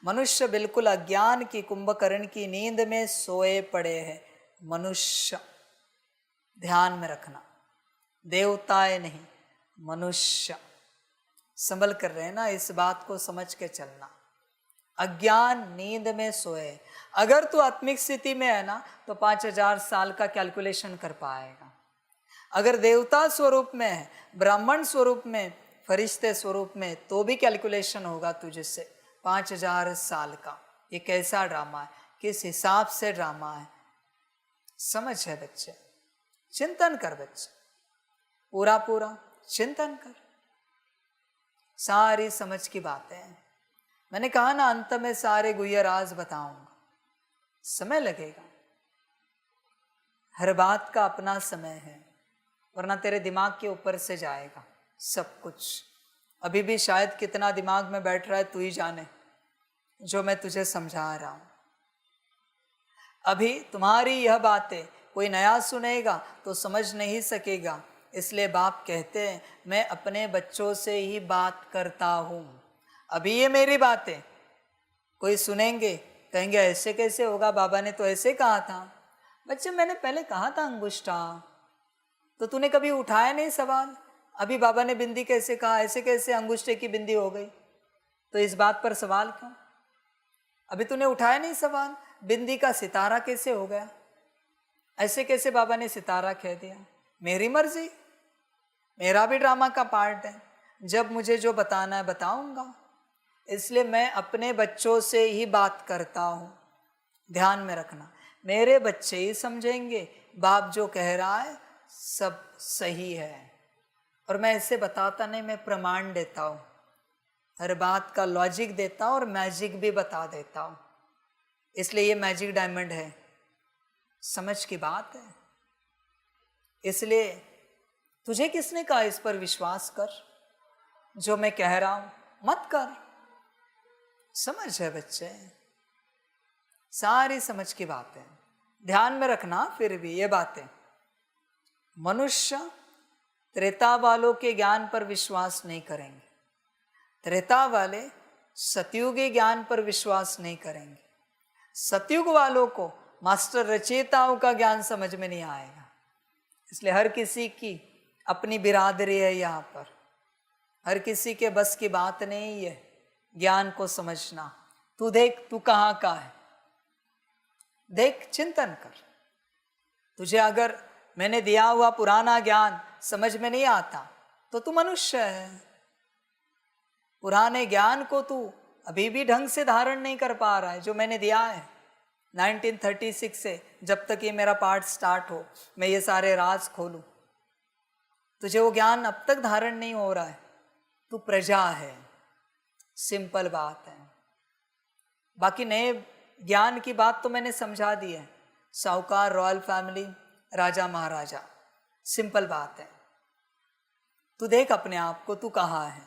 मनुष्य बिल्कुल अज्ञान की कुंभकर्ण की नींद में सोए पड़े हैं। मनुष्य, ध्यान में रखना, देवताएं नहीं, मनुष्य। संभल कर रहे हैं ना, इस बात को समझ के चलना। अज्ञान नींद में सोए। अगर तू आत्मिक स्थिति में है ना तो 5000 साल का कैलकुलेशन कर पाएगा। अगर देवता स्वरूप में है, ब्राह्मण स्वरूप में, फरिश्ते स्वरूप में, तो भी कैलकुलेशन होगा तुझसे 5000 साल का। ये कैसा ड्रामा है, किस हिसाब से ड्रामा है, समझ है बच्चे। चिंतन कर बच्चे, पूरा पूरा चिंतन कर। सारी समझ की बातें हैं। मैंने कहा ना, अंत में सारे गुह्य राज बताऊंगा। समय लगेगा, हर बात का अपना समय है, वरना तेरे दिमाग के ऊपर से जाएगा सब कुछ। अभी भी शायद कितना दिमाग में बैठ रहा है तू ही जाने, जो मैं तुझे समझा रहा हूं। अभी तुम्हारी यह बातें कोई नया सुनेगा तो समझ नहीं सकेगा। इसलिए बाप कहते हैं मैं अपने बच्चों से ही बात करता हूं। अभी ये मेरी बातें कोई सुनेंगे, कहेंगे ऐसे कैसे होगा, बाबा ने तो ऐसे कहा था। बच्चे, मैंने पहले कहा था अंगुष्ठा, तो तूने कभी उठाया नहीं सवाल। अभी बाबा ने बिंदी कैसे कहा, ऐसे कैसे अंगुष्ठे की बिंदी हो गई, तो इस बात पर सवाल क्यों? अभी तूने उठाया नहीं सवाल, बिंदी का सितारा कैसे हो गया, ऐसे कैसे बाबा ने सितारा कह दिया। मेरी मर्जी, मेरा भी ड्रामा का पार्ट है। जब मुझे जो बताना है बताऊंगा। इसलिए मैं अपने बच्चों से ही बात करता हूँ। ध्यान में रखना, मेरे बच्चे ही समझेंगे बाप जो कह रहा है सब सही है। और मैं ऐसे बताता नहीं, मैं प्रमाण देता हूँ, हर बात का लॉजिक देता हूँ और मैजिक भी बता देता हूँ। इसलिए ये मैजिक डायमंड है, समझ की बात है। इसलिए तुझे किसने कहा इस पर विश्वास कर, जो मैं कह रहा हूँ मत कर। समझ है बच्चे, सारी समझ की बातें ध्यान में रखना। फिर भी ये बातें, मनुष्य त्रेता वालों के ज्ञान पर विश्वास नहीं करेंगे, त्रेता वाले सतयुगी ज्ञान पर विश्वास नहीं करेंगे। सतयुग वालों को मास्टर रचयिताओं का ज्ञान समझ में नहीं आएगा। इसलिए हर किसी की अपनी बिरादरी है यहाँ पर, हर किसी के बस की बात नहीं है ज्ञान को समझना। तू देख, तू कहाँ का है, देख, चिंतन कर। तुझे अगर मैंने दिया हुआ पुराना ज्ञान समझ में नहीं आता तो तू मनुष्य है। पुराने ज्ञान को तू अभी भी ढंग से धारण नहीं कर पा रहा है, जो मैंने दिया है 1936 से। जब तक ये मेरा पाठ स्टार्ट हो, मैं ये सारे राज खोलूं, तुझे वो ज्ञान अब तक धारण नहीं हो रहा है। तू प्रजा है, सिंपल बात है। बाकी नए ज्ञान की बात तो मैंने समझा दी है, साहूकार, रॉयल फैमिली, राजा महाराजा, सिंपल बात है। तू देख अपने आप को, तू कहाँ है।